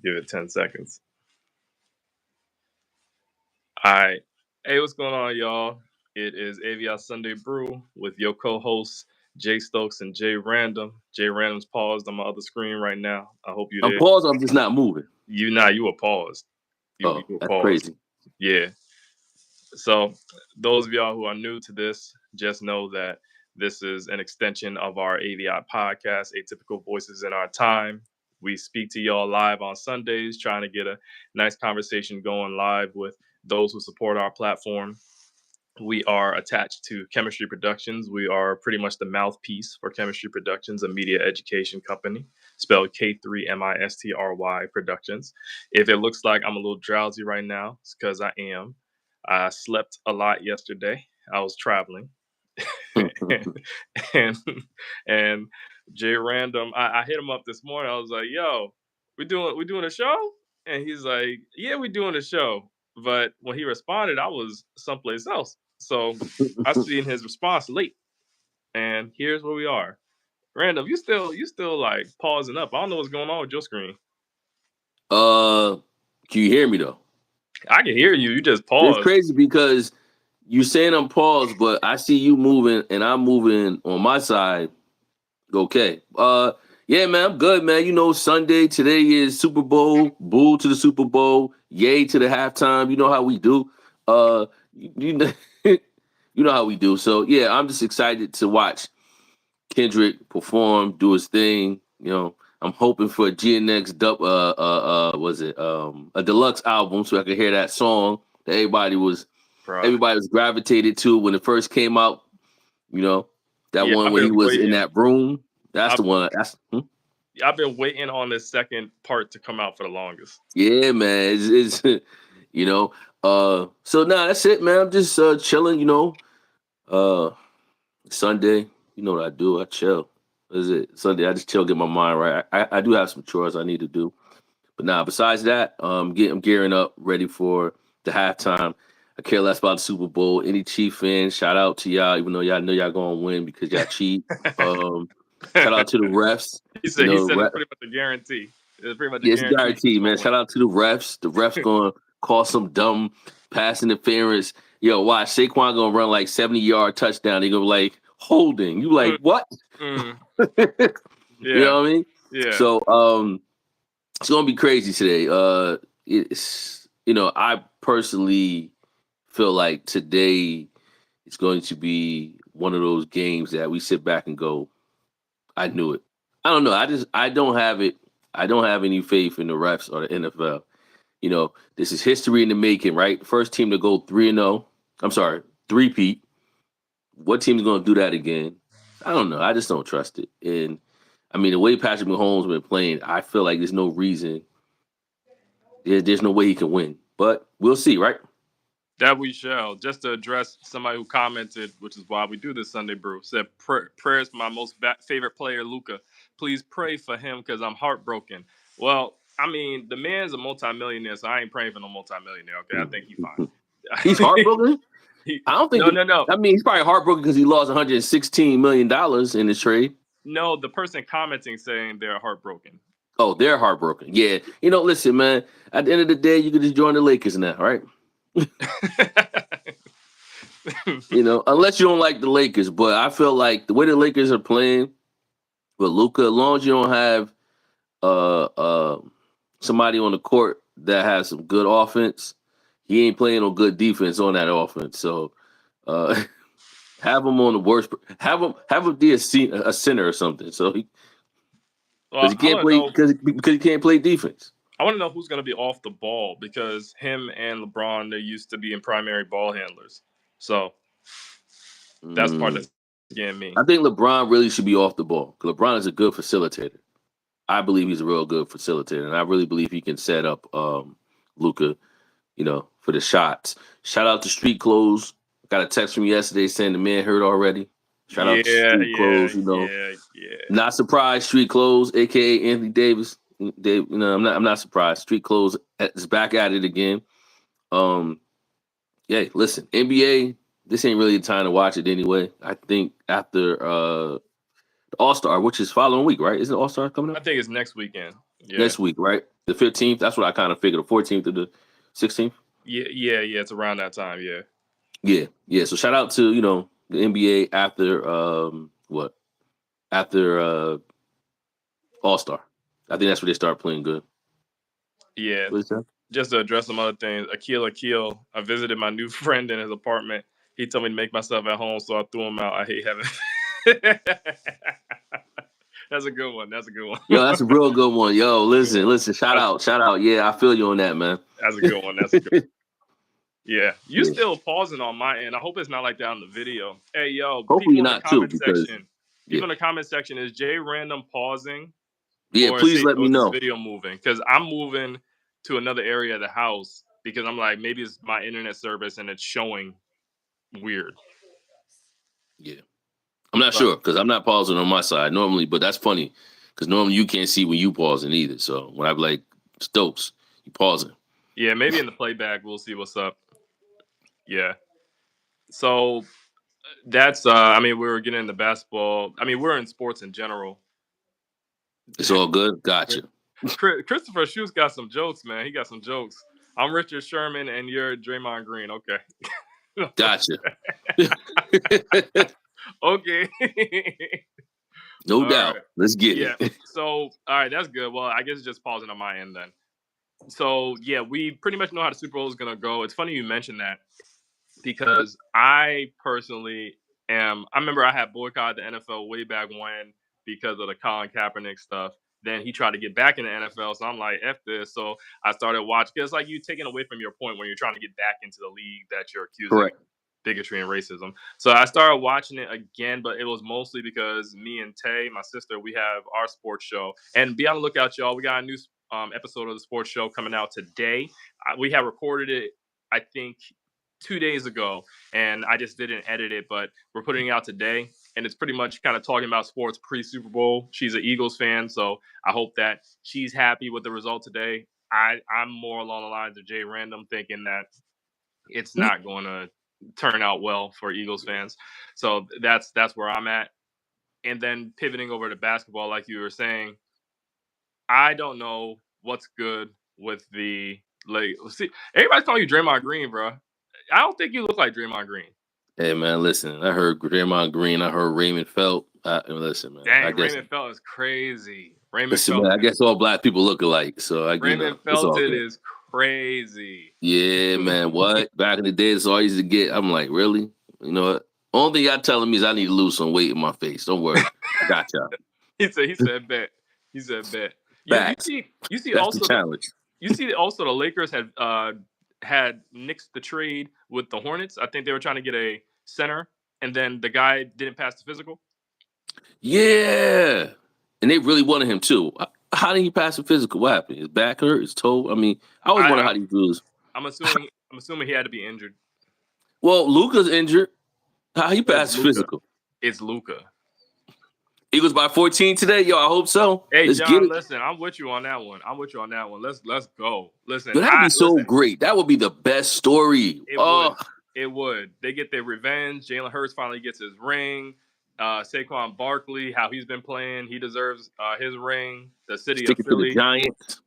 Give it 10 seconds. All right. Hey, what's going on, y'all? It is AVIOT Sunday Brew with your co-hosts, Jay Stokes and Jay Random. Jay Random's paused on my other screen right now. I hope you're I'm there. paused. I'm just not moving. You were paused. You were That's paused. crazy. Yeah. So, those of y'all who are new to this, just know that this is an extension of our AVIOT podcast, Atypical Voices in Our Time. We speak to y'all live on Sundays, trying to get a nice conversation going live with those who support our platform. We are attached to Chemistry Productions. We are pretty much the mouthpiece for Chemistry Productions, a media education company, spelled K3MISTRY Productions. If it looks like I'm a little drowsy right now, it's because I am. I slept a lot yesterday. I was traveling. and and Jay Random, I hit him up this morning. I was like, "Yo, we doing a show?" And he's like, "Yeah, we doing a show." But when he responded, I was someplace else. So I seen his response late, and here's where we are. Random, you still like pausing up. I don't know what's going on with your screen. Can you hear me though? I can hear you. You just It's paused. crazy because you saying I'm paused, but I see you moving and I'm moving on my side. Okay. Yeah, man, I'm good, man. You know, Sunday today is Super Bowl. Boo to the Super Bowl. Yay to the halftime. You know how we do. You know, you know how we do. So yeah, I'm just excited to watch Kendrick perform, do his thing. You know, I'm hoping for a GNX was it a deluxe album so I could hear that song that everybody was gravitated to when it first came out. You know, that Yeah, one I've when he been was in waiting. that room. That's I've, the one. I've been waiting on this second part to come out for the longest. Yeah, man. It's you know. So nah, that's it, man. I'm just chilling. You know, uh, Sunday. You know what I do? I chill. What is it? Sunday. I just chill, get my mind right. I do have some chores I need to do, but nah. Besides that, I'm gearing up, ready for the halftime. I care less about the Super Bowl. Any Chief fans, shout out to y'all, even though y'all know y'all gonna win because y'all cheat. Shout out to the refs. He You know, said it's pretty much a guarantee. It's pretty much a yeah, it's a guarantee he's guarantee, gonna man. win. Shout out to the refs. The refs gonna call some dumb pass interference. Yo, watch Saquon gonna run like 70-yard touchdown. They gonna be like holding. You like what? Mm, You yeah, know what I mean? yeah. So it's gonna be crazy today. It's I personally feel like today is going to be one of those games that we sit back and go, I knew it. I don't know. I don't have it. I don't have any faith in the refs or the NFL. You know, this is history in the making, right? First team to go 3-0. I'm sorry, 3-peat. What team's going to do that again? I don't know. I just don't trust it. And I mean, the way Patrick Mahomes been playing, I feel like there's no reason. There's no way he can win. But we'll see, right? That we shall. Just to address somebody who commented, which is why we do this Sunday Brew, said prayers for my most favorite player, Luca. Please pray for him because I'm heartbroken. Well, I mean, the man's a multimillionaire, so I ain't praying for no multimillionaire. Okay, I think he's fine. He's heartbroken. I don't think. No. I mean, he's probably heartbroken because he lost $116 million in the trade. No, the person commenting saying they're heartbroken. Oh, they're heartbroken. Yeah. You know, listen, man. At the end of the day, you can just join the Lakers now, right? You know, unless you don't like the Lakers. But I feel like the way the Lakers are playing with Luka, as long as you don't have uh uh somebody on the court that has some good offense, he ain't playing no good defense on that offense. So have him on the worst. Have him be a center or something. So because Well, he I can't want to play know. because he can't play defense. I want to know who's going to be off the ball because him and LeBron, they used to be in primary ball handlers. So that's the part that's getting me. I think LeBron really should be off the ball. LeBron is a good facilitator. I believe he's a real good facilitator, and I really believe he can set up Luka, for the shots. Shout out to Street Clothes. Got a text from yesterday saying the man hurt already. Shout out to Street Clothes. Yeah. Not surprised. Street Clothes, aka Anthony Davis. I'm not surprised. Street Clothes is back at it again. Yeah, listen, NBA. This ain't really the time to watch it anyway. I think after the All Star, which is following week, right? Isn't All Star coming I up? think it's next weekend. Yeah. Next week, right? The 15th. That's what I kind of figured. The 14th to the 16th. Yeah. It's around that time. Yeah. Yeah. So shout out to the NBA after All Star. I think that's where they start playing good. Yeah. What is that? Just to address some other things, Akil, I visited my new friend in his apartment. He told me to make myself at home, so I threw him out. I hate having. That's a good one. Yo, that's a real good one. Yo, listen. Shout out. Yeah, I feel you on that, man. That's a good one. Yeah, you still pausing on my end. I hope it's not like that on the video. Hey, yo, Hopefully people in the not too, comment because section. People in the comment section, is Jay random pausing? yeah, please let me is know. this video moving? Because I'm moving to another area of the house because I'm like, maybe it's my internet service and it's showing weird. Yeah, I'm not sure because I'm not pausing on my side normally, but that's funny because normally you can't see when you pausing either. So when I'm like Stokes, you pausing. Yeah, maybe in the playback we'll see what's up. Yeah. So that's I mean, we were getting into basketball. I mean, we're in sports in general. It's all good. Gotcha. Christopher Schultz got some jokes, man. He got some jokes. I'm Richard Sherman and you're Draymond Green. Okay. Gotcha. Okay. No doubt. Right. Let's get it. So, all right, that's good. Well, I guess it's just pausing on my end then. So, yeah, we pretty much know how the Super Bowl is going to go. It's funny you mentioned that because I personally I remember I had boycotted the NFL way back when because of the Colin Kaepernick stuff. Then he tried to get back in the NFL. So I'm like, F this. So I started watching. Because like you taking away from your point when you're trying to get back into the league that you're accusing bigotry and racism. So I started watching it again, but it was mostly because me and Tay, my sister, we have our sports show. And be on the lookout, y'all. We got a new episode of the sports show coming out today. We have recorded it, I think, 2 days ago, and I just didn't edit it, but we're putting it out today, and it's pretty much kind of talking about sports pre-Super Bowl. She's an Eagles fan, so I hope that she's happy with the result today. I'm more along the lines of Jay Random, thinking that it's not going to turn out well for Eagles fans. So that's where I'm at. And then pivoting over to basketball, like you were saying, I don't know what's good with the see, everybody's calling you Draymond Green, bro. I don't think you look like Draymond Green. Hey, man, listen. I heard Draymond Green. I heard Raymond Felt. Listen, man. Dang, Raymond Felt is crazy. Man, I guess all black people look alike. So Raymond Felton is crazy. Yeah, man. What? Back in the day, it's all I used to get. I'm like, really? You know what? Only thing y'all telling me is I need to lose some weight in my face. Don't worry. I got y'all. He said bet. He said bet. You see That's also the challenge. You see also the Lakers had nixed the trade with the Hornets. I think they were trying to get a center, and then the guy didn't pass the physical. Yeah, and they really wanted him too. How did he pass the physical? What happened? His back hurt? His toe? I mean, I always wonder how these dudes. I'm assuming he had to be injured. Well, Luka's injured. How he passed the physical? It's Luka. Eagles by 14 today, yo. I hope so. Hey, let's John, listen, I'm with you on that one. Let's go. Listen, that'd be so great. That would be the best story. It would. They get their revenge. Jalen Hurts finally gets his ring. Saquon Barkley, how he's been playing, he deserves his ring. The city of Philly. To the Giants.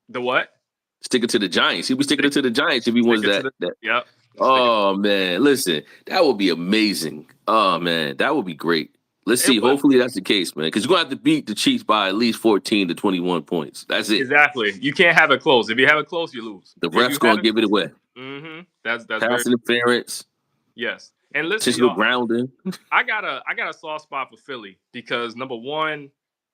The what? Sticking to the Giants. He'll be sticking to the Giants if he wins that. Yep. Oh man, listen, that would be amazing. Oh man, that would be great. Let's see. Hopefully that's the case, man. Because you're gonna have to beat the Chiefs by at least 14 to 21 points. That's it. Exactly. You can't have it close. If you have it close, you lose. The ref's gonna give it away. Mm-hmm. That's pass interference. Yes. And listen, grounding. I got a soft spot for Philly because number one,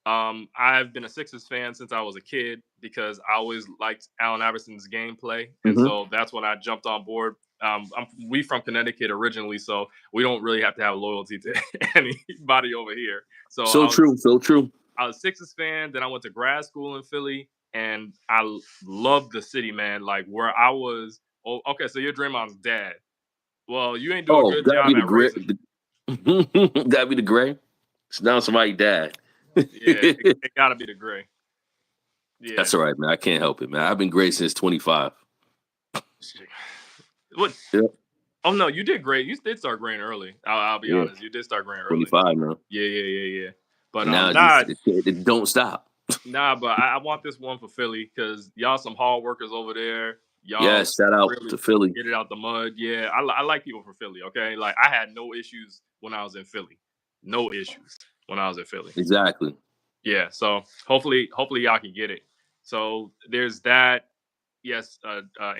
I've been a Sixers fan since I was a kid because I always liked Allen Iverson's gameplay, and so that's when I jumped on board. We from Connecticut originally, so we don't really have to have loyalty to anybody over here. So true. I was a Sixers fan. Then I went to grad school in Philly, and I loved the city, man. Like where I was. Oh, okay, so you're Draymond's dad. Well, you ain't doing a good job at raising. Gotta be the gray. It's now somebody died. Yeah, it gotta be the gray. Yeah, that's all right, man. I can't help it, man. I've been gray since 25. What? Yeah. Oh no, you did great. You did start graying early. I'll be honest. You did start graying early. 25 now. Yeah. But now it don't stop. Nah, but I want this one for Philly because y'all some hard workers over there. Y'all Yes, shout out really to Philly. get it out the mud. Yeah, I like people from Philly. Okay, like I had no issues when I was in Philly. No issues when I was in Philly. Exactly. Yeah, so hopefully y'all can get it. So there's that. Yes,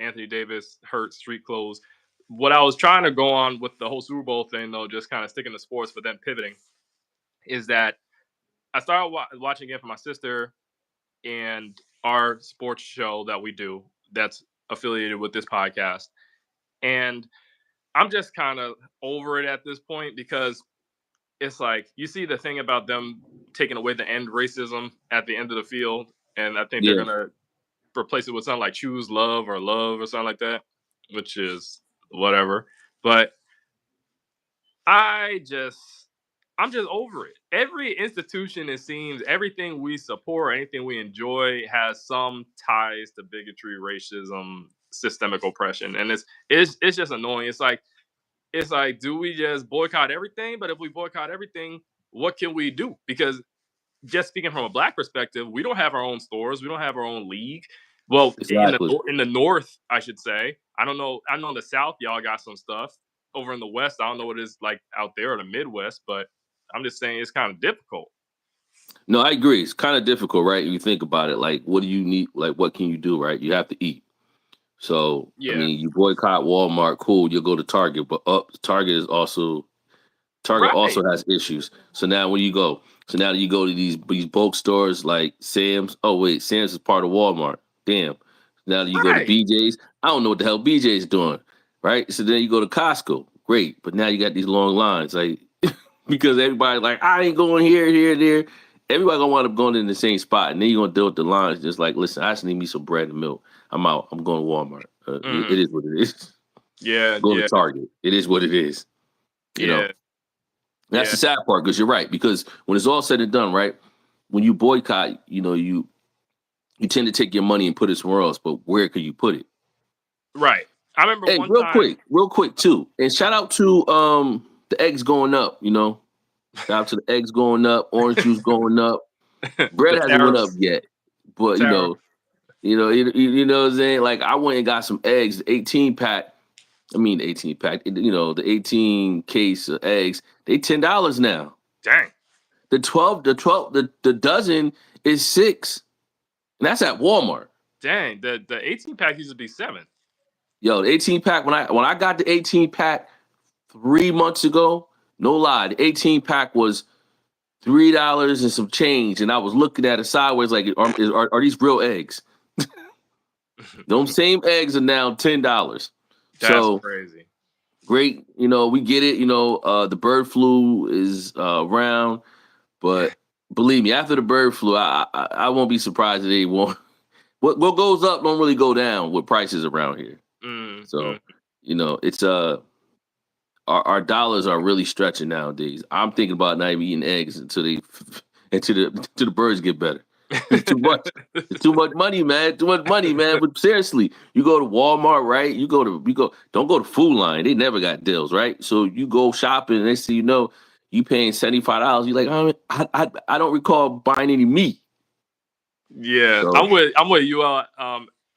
Anthony Davis hurt street clothes. What I was trying to go on with the whole Super Bowl thing, though, just kind of sticking to sports, but then pivoting, is that I started watching it for my sister and our sports show that we do that's affiliated with this podcast. And I'm just kind of over it at this point because it's like you see the thing about them taking away the end racism at the end of the field, and I think they're Yeah. gonna replace it with something like choose love or something like that, which is whatever. But I just I'm just over it. Every institution, it seems, everything we support, anything we enjoy, has some ties to bigotry, racism, systemic oppression, and it's just annoying. It's like, do we just boycott everything? But if we boycott everything, what can we do? Because just speaking from a black perspective, we don't have our own stores, we don't have our own league. Well, Exactly. in the north, I should say. I don't know. I know in the south, y'all got some stuff. Over in the west, I don't know what it's like out there in the Midwest, but I'm just saying it's kind of difficult. No, I agree. It's kind of difficult, right? If you think about it, like, what do you need? Like, what can you do, right? You have to eat. So, I Yeah, mean, you boycott Walmart, cool. You'll go to Target, but Target right. also has issues. So now when you go, so now you go to these bulk stores like Sam's. Oh wait, Sam's is part of Walmart. Damn. Now that you go to Right. BJ's, I don't know what the hell BJ's doing, right? So then you go to Costco, great, but now you got these long lines, like because everybody like I ain't going here, there. Everybody gonna wind up going in the same spot, and then you're gonna deal with the lines. Just like, listen, I just need me some bread and milk. I'm out. I'm going to Walmart. It Mhm. is what it is. Yeah, Go to yeah, Target. It is what it is. You know. yeah, That's yeah. the sad part because you're right. Because when it's all said and done, right, when you boycott, you tend to take your money and put it somewhere else. But where could you put it? Right. I remember Hey, one time. real quick too, and shout out to the eggs going up. Shout out to the eggs going up, orange juice going up. Bread The hasn't went up tariffs. yet, but Tariff. you know what I'm saying. Like I went and got some eggs, the 18 pack. I mean, the 18 pack. The 18 case of eggs. They $10 now. Dang. The dozen is $6, and that's at Walmart. Dang. The 18 pack used to be 7. Yo, the 18 pack when I got the 18 pack 3 months ago, no lie, the 18 pack was $3 and some change, and I was looking at it sideways like, are these real eggs? Those same eggs are now $10. That's So crazy. great, we get it. The bird flu is around, but believe me, after the bird flu, I won't be surprised if they won't. What goes up don't really go down with prices around here. So, Mm. it's our dollars are really stretching nowadays. I'm thinking about not even eating eggs until the birds get better. It's too much. It's too much money, man. Too much money, man. But seriously, you go to Walmart, right? Don't go to Food Line. They never got deals, right? So you go shopping, and next thing you paying $75. You're like, I don't recall buying any meat. Yeah, So I'm with you,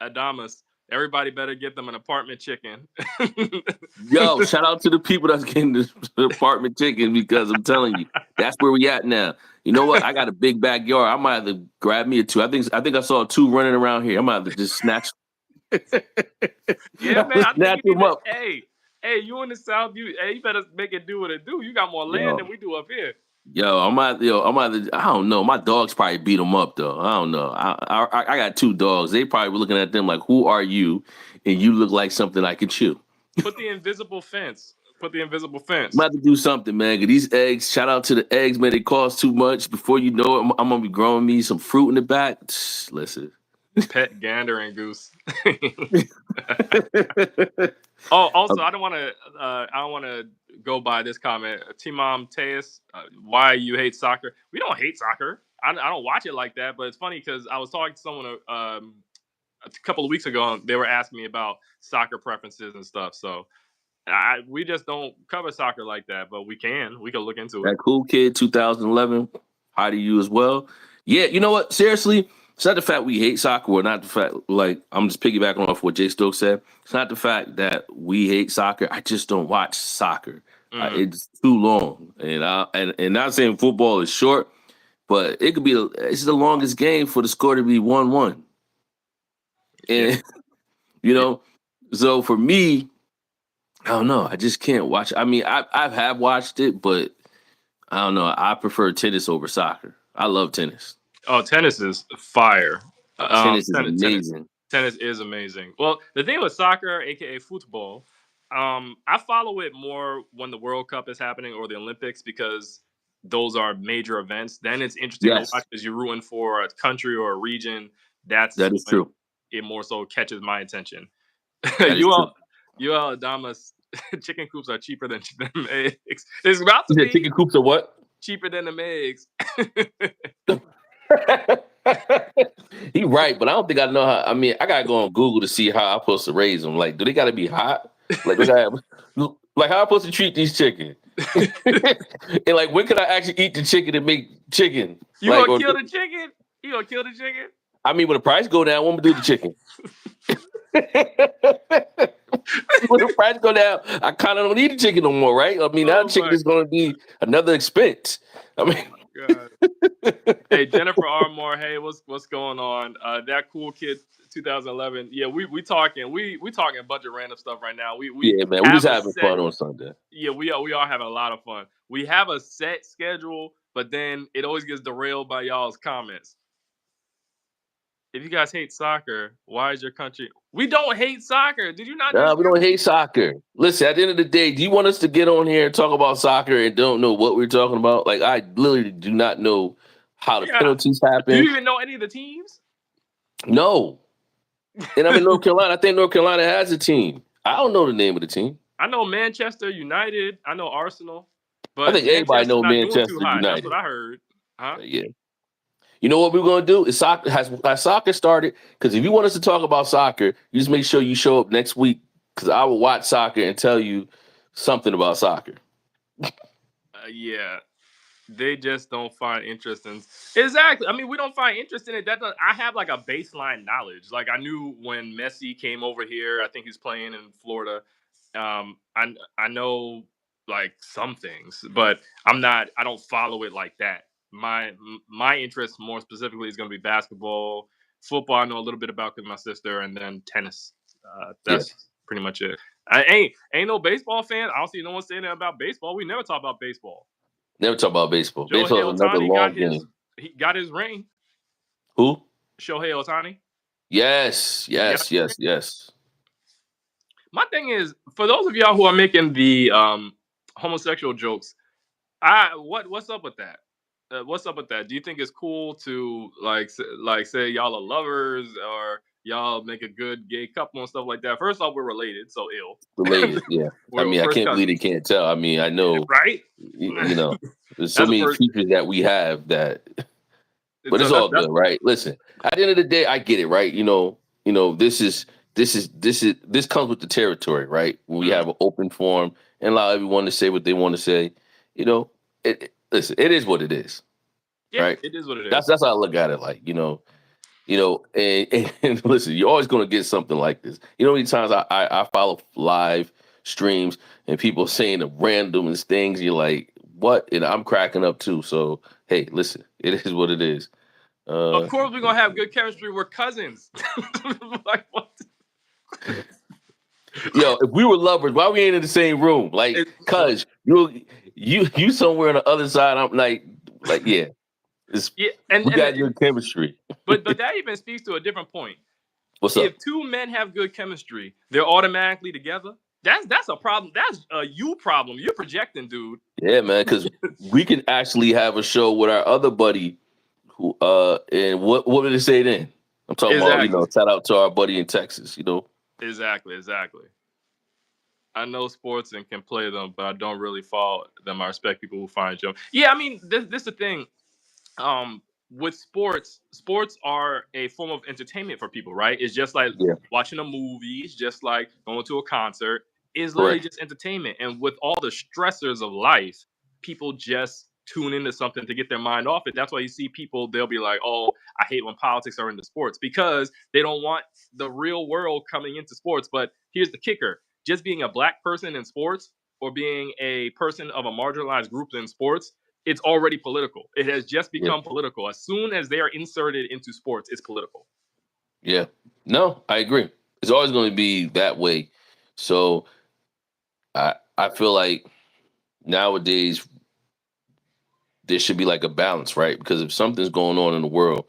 Adamas. Everybody better get them an apartment chicken. yo, shout out to the people that's getting the apartment chicken because I'm telling you, that's where we at now. You know what? I got a big backyard. I might have to grab me a two. I think I saw two running around here. I might have to just snatch. Yeah, man. I think Snatch you need them to. up. Hey, you in the South? You better make it do what it do. You got more land Yo, than we do up here. I don't know. My dogs probably beat them up though. I don't know. I got two dogs. They probably were looking at them like, "Who are you?" And you look like something I could chew. Put the invisible fence. Put the invisible I'm fence. about to do something, man. 'Cause these eggs, shout out to the eggs, man. They cost too much. Before you know it, I'm gonna be growing me some fruit in the back. Listen. Pet gander and goose. Oh, also, I don't want to go by this comment. Timam Teus, why you hate soccer? We don't hate soccer. I don't watch it like that. But it's funny because I was talking to someone a couple of weeks ago. And they were asking me about soccer preferences and stuff. So we just don't cover soccer like that. But we can look into it. That cool kid, 2011. Hi to you as well. Yeah, you know what? Seriously, it's not the fact we hate soccer, or not the fact, like, I'm just piggybacking off what Jay Stokes said. It's not the fact that we hate soccer. I just don't watch soccer. Mm, It's too long, and not saying football is short, but it could be. It's the longest game for the score to be 1-1, yeah, and you yeah. know, so for me, I don't know. I just can't watch. I mean, I have watched it, but I don't know. I prefer tennis over soccer. I love tennis. Oh, tennis is fire. Tennis is Tennis, amazing. tennis is amazing. Well, the thing with soccer, aka football, I follow it more when the World Cup is happening or the Olympics because those are major events. Then it's interesting to watch Yes, because you're rooting for a country or a region. That's that is when true. it more so catches my attention. That is you true. all, you all, Adamas, chicken coops are cheaper than them eggs. It's about You to said be chicken coops or what? cheaper than them eggs. He right, but I don't think I know how. I mean, I gotta go on Google to see how I'm supposed to raise them. Like, do they gotta be hot? Like, like how I'm supposed to treat these chicken? And like, when could I actually eat the chicken and make chicken? You Like, gonna or kill the chicken? You gonna kill the chicken? I mean, when the price go down, when we do the chicken? When the price go down, I kind of don't eat the chicken no more, right? I mean, now Oh chicken my, is going to be another expense. I oh mean, my god. Hey, Jennifer Armour. Hey, what's going on? That cool kid, 2011. Yeah, we talking a bunch of random stuff right now. We yeah, man, we just have a having set. fun on Sunday. Yeah, we are having a lot of fun. We have a set schedule, but then it always gets derailed by y'all's comments. If you guys hate soccer, why is your country? We don't hate soccer. Did you not Nah, just we hear don't me? hate soccer. Listen, at the end of the day, do you want us to get on here and talk about soccer and don't know what we're talking about? Like, I literally do not know how the Yeah. penalties Do happen. you even know any of the teams? No. And I'm in North Carolina. I think North Carolina has a team. I don't know the name of the team. I know Manchester United. I know Arsenal, I but think everybody Manchester know not doing too Manchester hot. That's what United. I heard. Huh? Yeah. You know what we're going to do? Is soccer has soccer started? Because if you want us to talk about soccer, you just make sure you show up next week. Because I will watch soccer and tell you something about soccer. Yeah. They just don't find interest in exactly. I mean, we don't find interest in it. I have like a baseline knowledge. Like I knew when Messi came over here. I think he's playing in Florida. I know like some things, but I'm not. I don't follow it like that. My interest more specifically is going to be basketball, football. I know a little bit about because my sister, and then tennis. Yeah. That's pretty much it. I ain't no baseball fan. I don't see no one saying that about baseball. We never talk about baseball. Never talk about baseball. Shohei Baseball is another Otani got long his game. he got his ring. Who? Shohei Otani. Yes, He got yes, his ring. yes, yes. My thing is, for those of y'all who are making the homosexual jokes, what's up with that? What's up with that? Do you think it's cool to like say y'all are lovers or y'all make a good gay couple and stuff like that? First off, we're related, so ill. Related. Yeah. I We're mean, I first can't believe they cousins, can't tell. I mean, I know, right? you know, there's so That's the many first. features that we have that, but So it's all that's good, right? Listen, at the end of the day, I get it, right? This comes with the territory, right? When we mm, have an open forum and allow everyone to say what they want to say, you know, listen, it is what it is, yeah, right? it is what it That's is. that's how I look at it. Like, and listen, you're always going to get something like this. You know, how many times I follow live streams and people saying the randomest things. You're like, what? And I'm cracking up too. So hey, listen, it is what it is. Of Uh, course, we're gonna have good chemistry. We're cousins. Like what? if we were lovers, why we ain't in the same room? Like, So cause you somewhere on the other side. I'm like yeah, it's yeah, we got good chemistry. but that even speaks to a different point. What's If up? two men have good chemistry, they're automatically together. That's a problem. That's a you problem. You're projecting, dude. Yeah, man, because we could actually have a show with our other buddy. Who and what did it say then? I'm talking about, Exactly. shout out to our buddy in Texas, Exactly. I know sports and can play them, but I don't really follow them. I respect people who find them. Yeah, I mean, this is the thing. With sports are a form of entertainment for people, right? It's just like Yeah, watching a movie, it's just like going to a concert. It's literally correct. just entertainment. And with all the stressors of life, people just tune into something to get their mind off it. That's why you see people, they'll be like, oh, I hate when politics are into sports, because they don't want the real world coming into sports. But here's the kicker: just being a black person in sports, or being a person of a marginalized group in sports, it's already political. It has just Yeah. become political. As soon as they are inserted into sports, it's political. Yeah. No, I agree. It's always going to be that way. So I feel like nowadays there should be like a balance, right? Because if something's going on in the world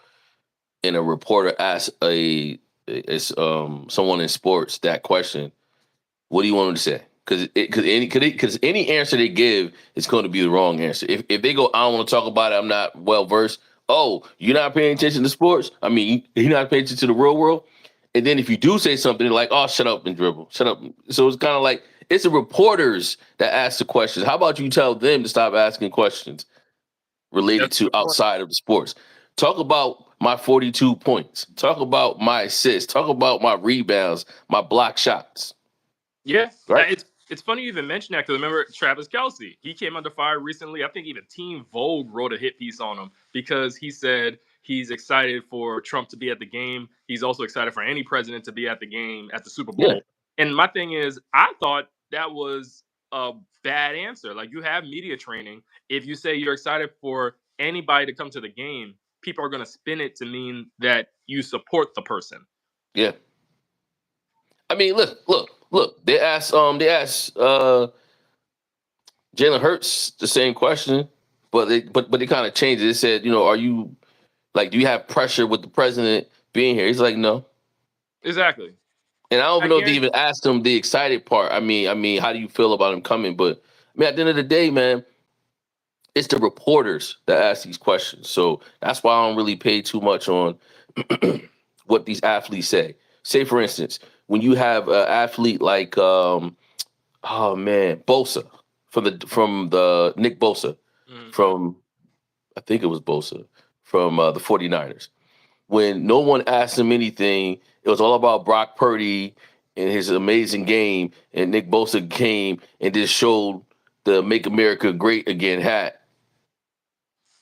and a reporter asks someone in sports that question, what do you want them to say? Because any answer they give is going to be the wrong answer. If they go, I don't want to talk about it, I'm not well versed. Oh, you're not paying attention to sports? I mean, you're not paying attention to the real world. And then if you do say something, they're like, oh, shut up and dribble, shut up. So it's kind of like it's the reporters that ask the questions. How about you tell them to stop asking questions related That's a to good point. outside of the sports? Talk about my 42 points. Talk about my assists. Talk about my rebounds, my block shots. Yeah, Right? it's funny you even mention that, because remember Travis Kelce, he came under fire recently. I think even Teen Vogue wrote a hit piece on him, because he said he's excited for Trump to be at the game. He's also excited for any president to be at the game at the Super Yeah. Bowl. And my thing is, I thought that was a bad answer. Like, you have media training. If you say you're excited for anybody to come to the game, people are going to spin it to mean that you support the person. Yeah. I mean, look. They asked Jalen Hurts the same question, but they kind of changed it. They said, are you like, do you have pressure with the president being here? He's like, no. Exactly. And I don't I even know if they guarantee. even asked him the excited part. I mean, how do you feel about him coming? But I mean, at the end of the day, man, it's the reporters that ask these questions. So that's why I don't really pay too much on what these athletes say. Say, for instance, when you have an athlete like, oh man, Bosa from the Nick Bosa Mhm. from I think it was Bosa from the 49ers. When no one asked him anything, it was all about Brock Purdy and his amazing game. And Nick Bosa came and just showed the "Make America Great Again" hat,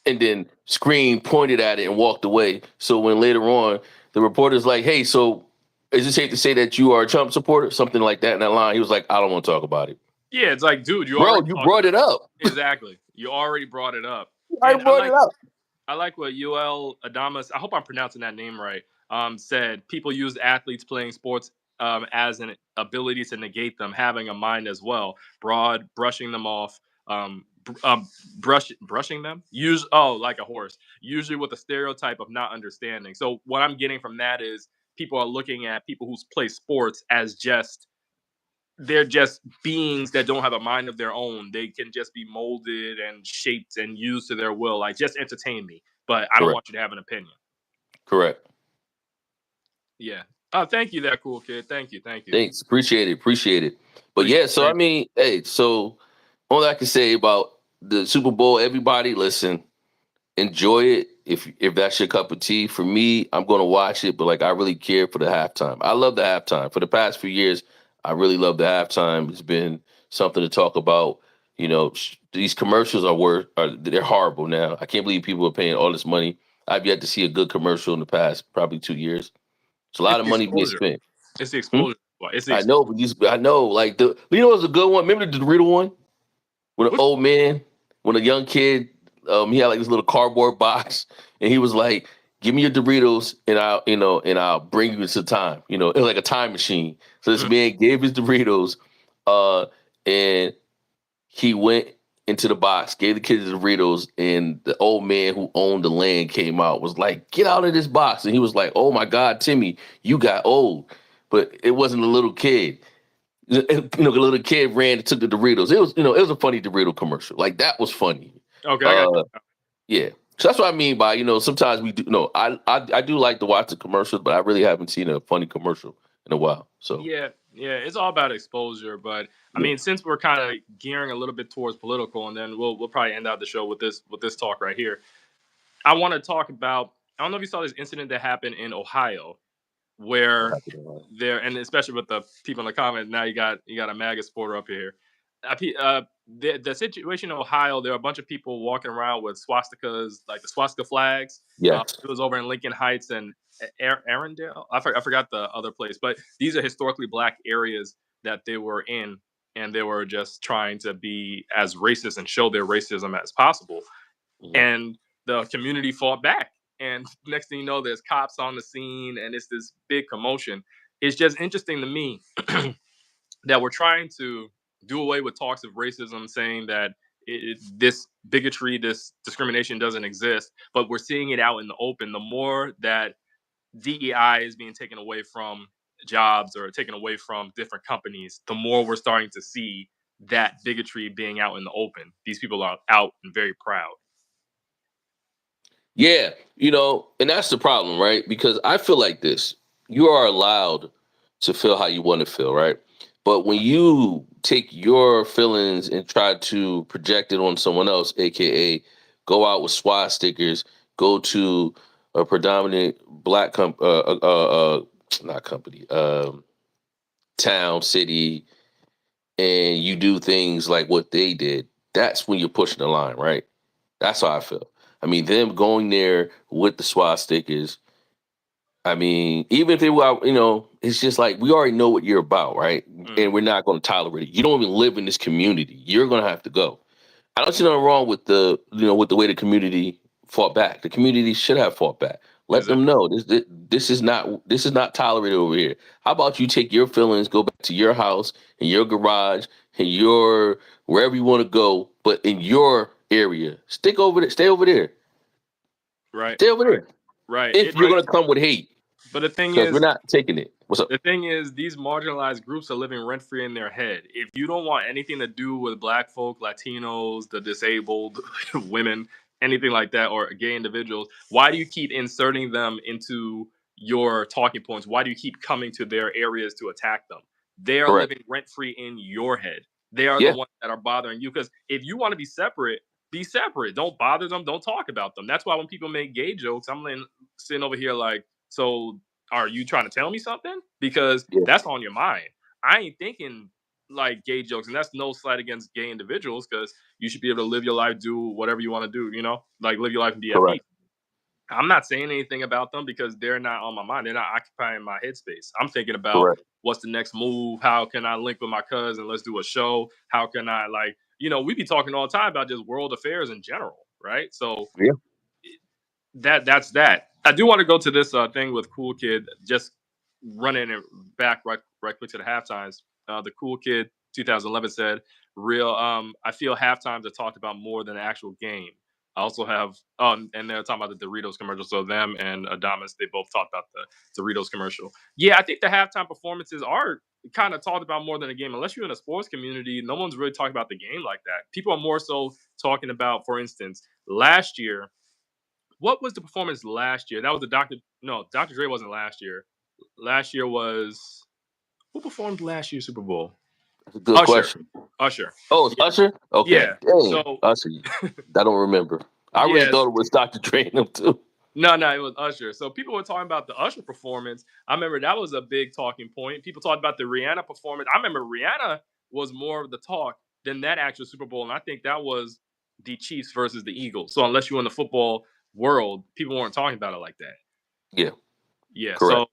and then screamed, pointed at it, and walked away. So when later on the reporter's like, "Hey, so is it safe to say that you are a Trump supporter?" Something like that in that line, he was like, "I don't want to talk about it." Yeah, it's like, dude, you Bro, already you talked brought about it up. it. Exactly. You already brought it up. I And I brought it like up. I like what Yoel Adamas, I hope I'm pronouncing that name right, said people use athletes playing sports as an ability to negate them having a mind as well. Broad, brushing them off, brushing them. Use like a horse. Usually with a stereotype of not understanding. So what I'm getting from that is people are looking at people who play sports as just, they're just beings that don't have a mind of their own. They can just be molded and shaped and used to their will. Like, just entertain me, but I don't Correct. want you to have an opinion. Correct. Yeah. Oh, thank you, that cool kid. Thank you. Thank you. Thanks. Appreciate it. Appreciate it. But Appreciate yeah, it so I very mean, hey, so all I can say about the Super Bowl, everybody listen, enjoy it if that's your cup of tea. For me, I'm gonna watch it, but like I really care for the halftime. I love the halftime. For the past few years, I really love the halftime. It's been something to talk about. These commercials they're horrible now. I can't believe people are paying all this money. I've yet to see a good commercial in the past probably 2 years. It's a lot It's of the money being exposure. spent. It's the Hmm? exposure. It's the I know, exposure. but I know, like was a good one. Remember the Dorito one? When an Which old man, when a young kid, he had like this little cardboard box, and he was like, "Give me your Doritos, and I'll bring you to time." It was like a time machine. So this mm, man gave his Doritos, and he went into the box, gave the kid the Doritos, and the old man who owned the land came out, was like, "Get out of this box!" And he was like, "Oh my God, Timmy, you got old." But it wasn't a little kid. The little kid ran and took the Doritos. It was a funny Dorito commercial. Like that was funny. okay, I got Uh, yeah. So that's what I mean by sometimes we do. No, I do like to watch the commercials, but I really haven't seen a funny commercial in a while. So Yeah, yeah, it's all about exposure. But I yeah, mean, since we're kind of gearing a little bit towards political, and then we'll probably end out the show with this talk right here. I want to talk about. I don't know if you saw this incident that happened in Ohio, what where happened? there, and especially with the people in the comments. Now you got a MAGA supporter up here. the situation in Ohio, there are a bunch of people walking around with swastikas, like the swastika flags. Yes. It was over in Lincoln Heights and Arendelle. I forgot the other place, but these are historically black areas that they were in, and they were just trying to be as racist and show their racism as possible. Mhm. And the community fought back. And next thing you know, there's cops on the scene, and it's this big commotion. It's just interesting to me that we're trying to do away with talks of racism, saying that this bigotry, this discrimination doesn't exist, but we're seeing it out in the open. The more that DEI is being taken away from jobs or taken away from different companies, the more we're starting to see that bigotry being out in the open. These people are out and very proud. Yeah, and that's the problem, right? Because I feel like this. You are allowed to feel how you want to feel, right? But when you take your feelings and try to project it on someone else, aka go out with SWAT stickers, go to a predominant black not company, town, city, and you do things like what they did, that's when you're pushing the line, right? That's how I feel. I mean, them going there with the swastikas. I mean, even if they were, it's just like we already know what you're about, right? And we're not going to tolerate it. You don't even live in this community. You're going to have to go. I don't see nothing wrong with with the way the community fought back. The community should have fought back. Let them know this is not tolerated over here. How about you take your feelings, go back to your house, in your garage, in your wherever you want to go, but in your area, stay over there, Right. stay over there. Right. If you're gonna come with hate, But the thing because we're is, not taking it. What's up? the thing is, these marginalized groups are living rent free in their head. If you don't want anything to do with Black folk, Latinos, the disabled, women, anything like that, or gay individuals, why do you keep inserting them into your talking points? Why do you keep coming to their areas to attack them? They are Correct. living rent free in your head. They are the Yeah. ones that are bothering you. Because if you want to be separate, be separate. Don't bother them. Don't talk about them. That's why when people make gay jokes, I'm sitting over here like, so are you trying to tell me something? Because Yeah. that's on your mind. I ain't thinking like gay jokes, and that's no slight against gay individuals because you should be able to live your life, do whatever you want to do, like live your life and be at peace. Correct. I'm not saying anything about them because they're not on my mind. They're not occupying my headspace. I'm thinking about Correct. what's the next move? How can I link with my cousin? Let's do a show. How can I we be talking all the time about just world affairs in general, right? So Yeah. that's that. I do want to go to this thing with Cool Kid, just running it back right quick to the half times. The Cool Kid 2011 said, "Real, I feel half times are talked about more than the actual game." I also have, and they're talking about the Doritos commercial. So them and Adamas, they both talked about the Doritos commercial. Yeah, I think the halftime performances are kind of talked about more than the game. Unless you're in a sports community, no one's really talking about the game like that. People are more so talking about, for instance, last year. What was the performance last year? That was the Dr. No, Dr. Dre wasn't last year. Last year was who performed last year's Super Bowl? That's a good Usher. question. Usher. Oh, it's Yeah. Usher? Okay. Yeah. Dang. So Usher. I don't remember. I really yes. thought it was Dr. Dre and them too. No, it was Usher. So people were talking about the Usher performance. I remember that was a big talking point. People talked about the Rihanna performance. I remember Rihanna was more of the talk than that actual Super Bowl, and I think that was the Chiefs versus the Eagles. So unless you're in the football world, people weren't talking about it like that. Yeah. Yeah. Correct. So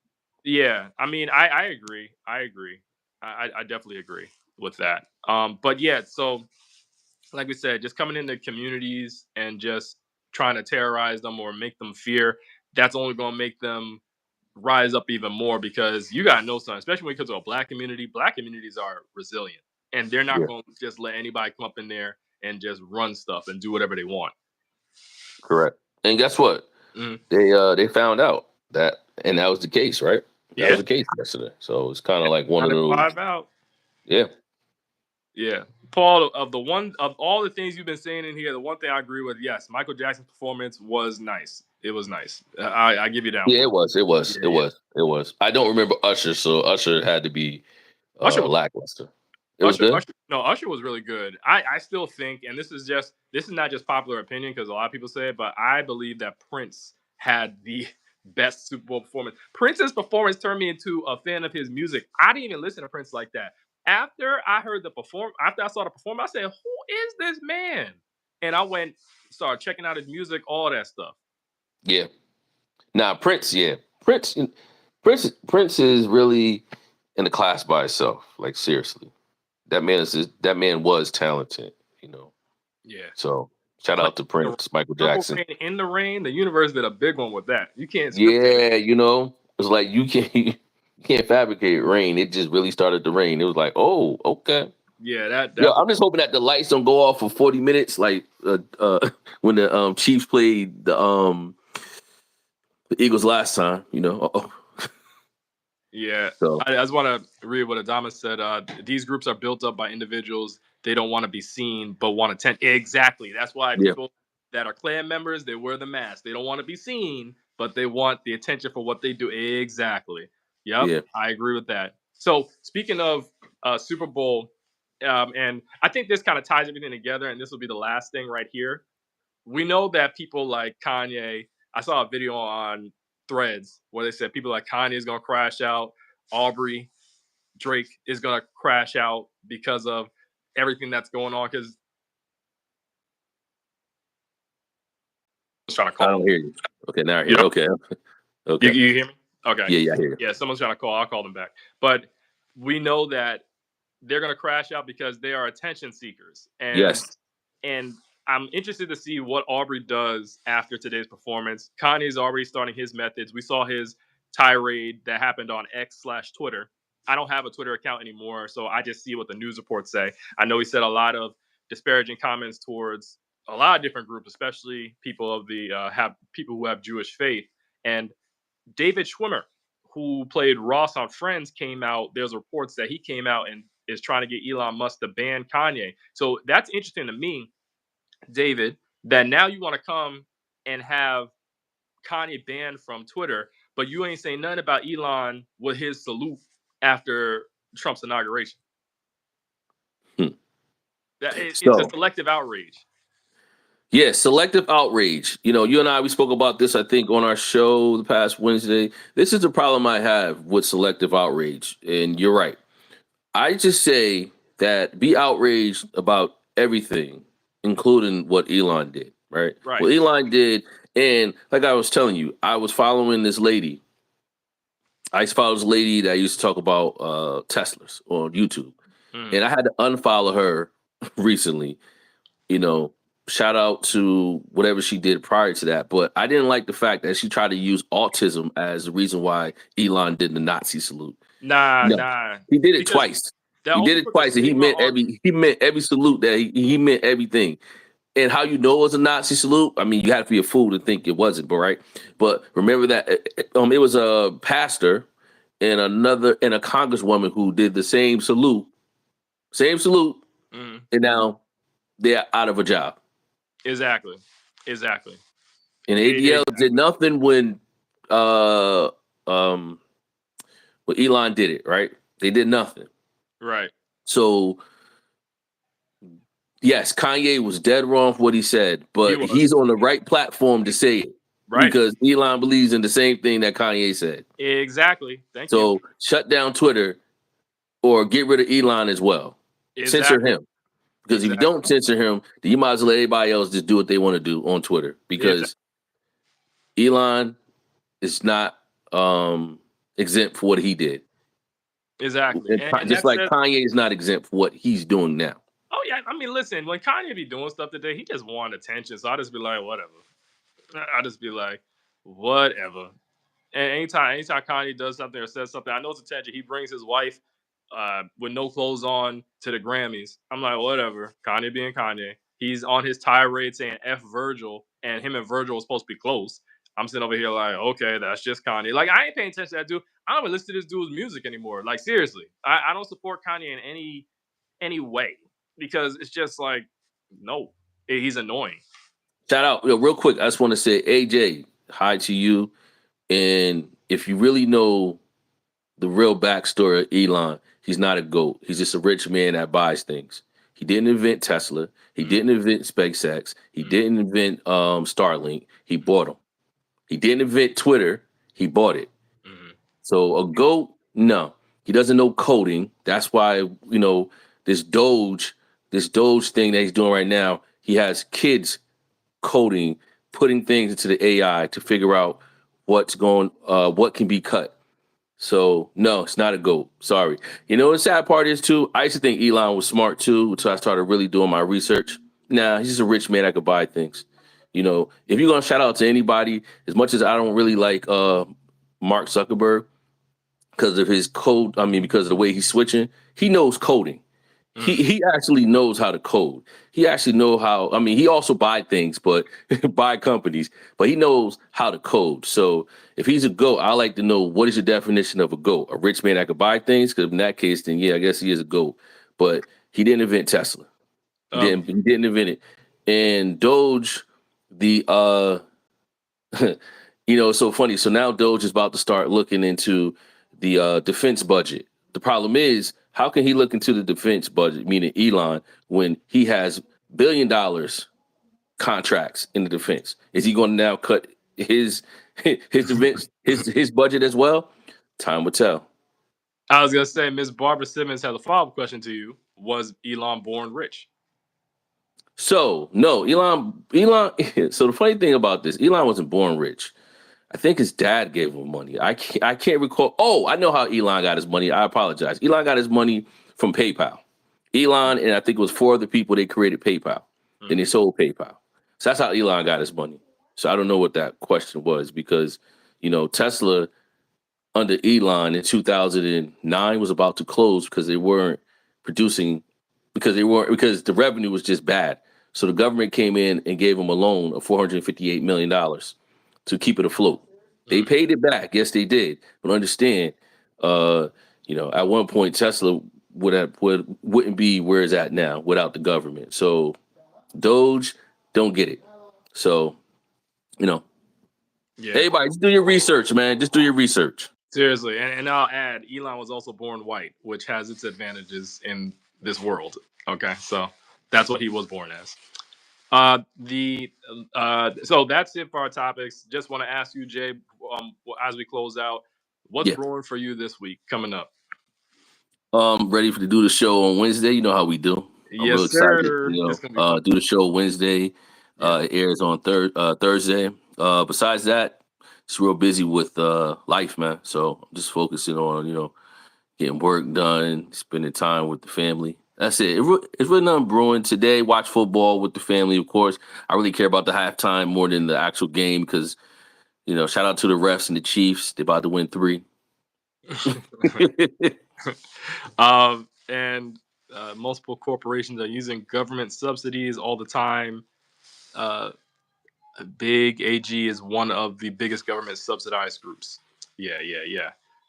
yeah, I mean, I agree. I agree. I definitely agree with that. But yeah, so like we said, just coming into communities and just trying to terrorize them or make them fear, that's only going to make them rise up even more because you got to know something, especially when it comes to a black community. Black communities are resilient and they're not Yeah. going to just let anybody come up in there and just run stuff and do whatever they want. Correct. And guess what? Mhm. They found out that, and that was the case, right? That was Yeah. the case yesterday. So it's kind of like one How of they those. five out. Yeah. Yeah. Paul, of all the things you've been saying in here, the one thing I agree with, yes, Michael Jackson's performance was nice. It was nice. I give you that Yeah, one. it was. It was. It Yeah, yeah. was. It was. I don't remember Usher, so Usher had to be Usher was lackluster. It was good. Usher was really good. I still think, and this is not just popular opinion because a lot of people say it, but I believe that Prince had the best Super Bowl performance. Prince's performance turned me into a fan of his music. I didn't even listen to Prince like that. After I saw the performance, I said, "Who is this man?" And I started checking out his music, all that stuff. Yeah. Now Prince, yeah. Prince is really in a class by itself. Like seriously. That man was talented, you know. Yeah. So shout out to Prince, Michael Purple Jackson. Rain, In the Rain, the universe did a big one with that. You can't script that. Yeah, you know, it's like you can't fabricate rain. It just really started to rain. It was like, oh, okay. Yeah, that Yo, I'm just hoping that the lights don't go off for 40 minutes, like when the Chiefs played the Eagles last time. You know, uh-oh. Yeah. So I just want to read what Adama said. These groups are built up by individuals. They don't want to be seen, but want attention. Exactly. That's why yeah, people that are clan members, they wear the mask. They don't want to be seen, but they want the attention for what they do. Exactly. Yep. yeah, I agree with that. So speaking of Super Bowl, and I think this kind of ties everything together, and this will be the last thing right here. We know that people like Kanye, I saw a video on Threads where they said people like Kanye is going to crash out, Aubrey, Drake is going to crash out because of everything that's going on. Because I was trying to I call. don't hear you. Okay, now I hear You you. know, Okay, okay. you hear me? Okay. Yeah, I hear you. Yeah, someone's trying to call. I'll call them back. But we know that they're going to crash out because they are attention seekers. Yes. And I'm interested to see what Aubrey does after today's performance. Kanye's already starting his methods. We saw his tirade that happened on X/Twitter. I don't have a Twitter account anymore, so I just see what the news reports say. I know he said a lot of disparaging comments towards a lot of different groups, especially people of the people who have Jewish faith. And David Schwimmer, who played Ross on Friends, came out. There's reports that he came out and is trying to get Elon Musk to ban Kanye. So that's interesting to me, David, that now you want to come and have Kanye banned from Twitter, but you ain't saying nothing about Elon with his salute after Trump's inauguration. Hmm. It's a selective outrage. Yeah, selective outrage. You know, you and I, we spoke about this, I think, on our show the past Wednesday. This is the problem I have with selective outrage. And you're right. I just say that be outraged about everything, including what Elon did, right? Right. What Elon did, and like I was telling you, I was following this lady. I used to follow this lady that used to talk about Teslas on YouTube. And I had to unfollow her recently. You know, shout out to whatever she did prior to that. But I didn't like the fact that she tried to use autism as the reason why Elon did the Nazi salute. Nah. He did it twice. He did it twice, and he meant every salute that he meant everything. And how you know it was a Nazi salute? I mean, you have to be a fool to think it wasn't, but right. But remember that it was a pastor and a congresswoman who did the same salute, and now they're out of a job. Exactly. And ADL did nothing when Elon did it, right? They did nothing. Right. So yes, Kanye was dead wrong for what he said, but he's on the right platform to say it. Right. Because Elon believes in the same thing that Kanye said. Exactly. Thank you. So shut down Twitter or get rid of Elon as well. Censor him. Because if you don't censor him, then you might as well let everybody else just do what they want to do on Twitter. Because Elon is not exempt for what he did. Exactly. And just like Kanye is not exempt for what he's doing now. Oh, yeah. I mean, listen, when Kanye be doing stuff today, he just want attention. So I just be like, whatever. And anytime Kanye does something or says something, I know it's attention. He brings his wife with no clothes on to the Grammys. I'm like, whatever. Kanye being Kanye. He's on his tirade saying F Virgil, and him and Virgil are supposed to be close. I'm sitting over here like, okay, that's just Kanye. Like, I ain't paying attention to that dude. I don't even listen to this dude's music anymore. Like, seriously. I don't support Kanye in any way because it's just like, no, he's annoying. Shout out, real quick. I just want to say, AJ, hi to you. And if you really know the real backstory of Elon, he's not a GOAT. He's just a rich man that buys things. He didn't invent Tesla. He didn't invent SpaceX. He didn't invent Starlink. He bought them. He didn't invent Twitter. He bought it. So a GOAT, no. He doesn't know coding. That's why, this Doge, this Doge thing that he's doing right now, he has kids coding, putting things into the AI to figure out what can be cut. So no, it's not a GOAT. Sorry. You know what the sad part is too? I used to think Elon was smart too, until I started really doing my research. Nah, he's just a rich man that could buy things. If you're gonna shout out to anybody, as much as I don't really like Mark Zuckerberg because of his code, I mean because of the way he's switching, he knows coding. He actually knows how to code. He actually know how. I mean, he also buy things, but buy companies. But he knows how to code. So if he's a GOAT, I like to know what is your definition of a GOAT? A rich man that could buy things? Because in that case, then yeah, I guess he is a GOAT. But he didn't invent Tesla. He didn't invent it. And Doge, the it's so funny. So now Doge is about to start looking into the defense budget. The problem is, how can he look into the defense budget, meaning Elon, when he has $1 billion contracts in the defense? Is he going to now cut his defense his budget as well? Time will tell. I was gonna say, Miss Barbara Simmons has a follow-up question to you. Was Elon born rich? So no, Elon. So the funny thing about this, Elon wasn't born rich. I think his dad gave him money. I can't recall. Oh, I know how Elon got his money. I apologize. Elon got his money from PayPal. Elon and I think it was 4 other people, they created PayPal. Then they sold PayPal. So that's how Elon got his money. So I don't know what that question was because, Tesla under Elon in 2009 was about to close because they weren't producing, because the revenue was just bad. So the government came in and gave them a loan of $458 million to keep it afloat. They paid it back. Yes, they did. But understand, at one point Tesla wouldn't be where it's at now without the government. So Doge, don't get it. So, everybody just do your research, man. Just do your research. Seriously, and I'll add, Elon was also born white, which has its advantages in this world. Okay, so that's what he was born as. So that's it for our topics. Just want to ask you, Jay, as we close out, what's Yeah. brewing for you this week coming up? Ready to do the show on Wednesday. You know how we do. I'm Yes, real excited. sir. It's gonna be fun. Do the show Wednesday. It airs on Thursday. Besides that, just real busy with life, man. So I'm just focusing on getting work done, spending time with the family. That's it. It's really nothing brewing today. Watch football with the family, of course. I really care about the halftime more than the actual game because shout out to the refs and the Chiefs. They're about to win 3. And multiple corporations are using government subsidies all the time. Big AG is one of the biggest government subsidized groups. Yeah.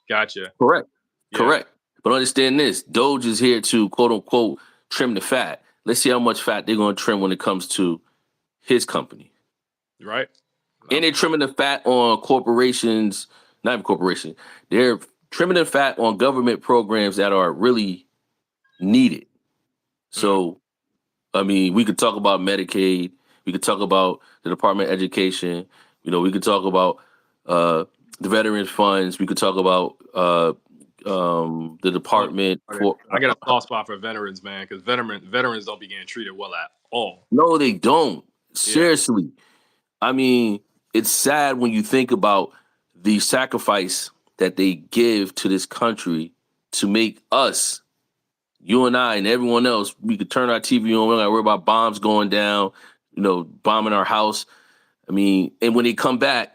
Gotcha. Correct. Yeah. Correct. But understand this, Doge is here to quote unquote trim the fat. Let's see how much fat they're going to trim when it comes to his company. Right. And they're trimming the fat on corporations, not even corporation. They're trimming the fat on government programs that are really needed. So, I mean, we could talk about Medicaid. We could talk about the Department of Education. We could talk about the Veterans Funds. We could talk about the department for. I got a soft spot for veterans, man, because veterans don't be getting treated well at all. No, they don't. Seriously. I mean, it's sad when you think about the sacrifice that they give to this country to make us, you and I and everyone else, we could turn our TV on. We're not worry about bombs going down, bombing our house. I mean, and when they come back,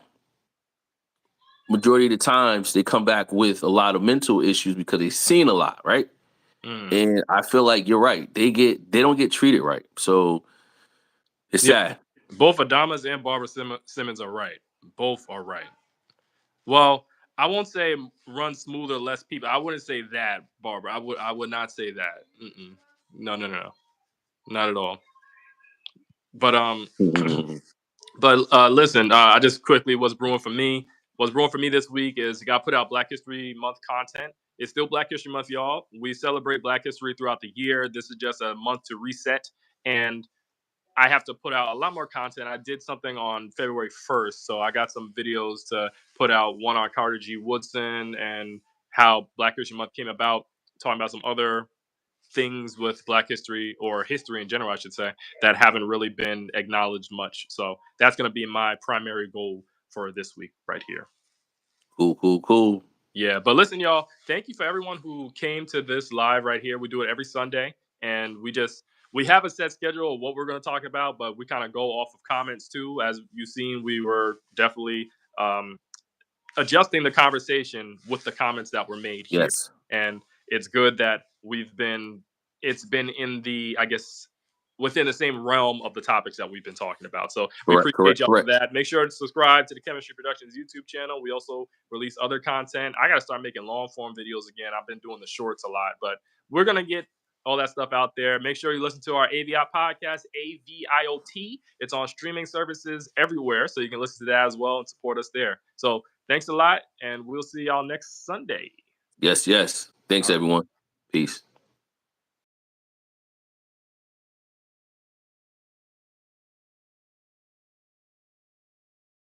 majority of the times they come back with a lot of mental issues because they've seen a lot, right? And I feel like you're right. They don't get treated right. So it's sad. Both Adamas and Barbara Simmons are right. Both are right. Well, I won't say run smoother, less people. I wouldn't say that, Barbara. I would not say that. No, not at all. But listen, I just quickly what's brewing for me. What's brewing for me this week is I got to put out Black History Month content. It's still Black History Month, y'all. We celebrate Black History throughout the year. This is just a month to reset, and I have to put out a lot more content. I did something on February 1st, so I got some videos to put out. One on Carter G. Woodson and how Black History Month came about, talking about some other things with Black history, or history in general, I should say, that haven't really been acknowledged much. So that's going to be my primary goal for this week right here. Cool. Yeah, but listen, y'all, thank you for everyone who came to this live right here. We do it every Sunday, and we have a set schedule of what we're going to talk about, but we kind of go off of comments too. As you've seen, we were definitely adjusting the conversation with the comments that were made here. Yes. And it's good that it's been in the, I guess, within the same realm of the topics that we've been talking about. So we appreciate y'all for that. Make sure to subscribe to the Chemistry Productions YouTube channel. We also release other content. I got to start making long form videos again. I've been doing the shorts a lot, but we're going to get all that stuff out there. Make sure you listen to our AVIOT podcast, AVIOT. It's on streaming services everywhere, so you can listen to that as well and support us there. So thanks a lot, and we'll see y'all next Sunday. Yes. Thanks, everyone. Peace.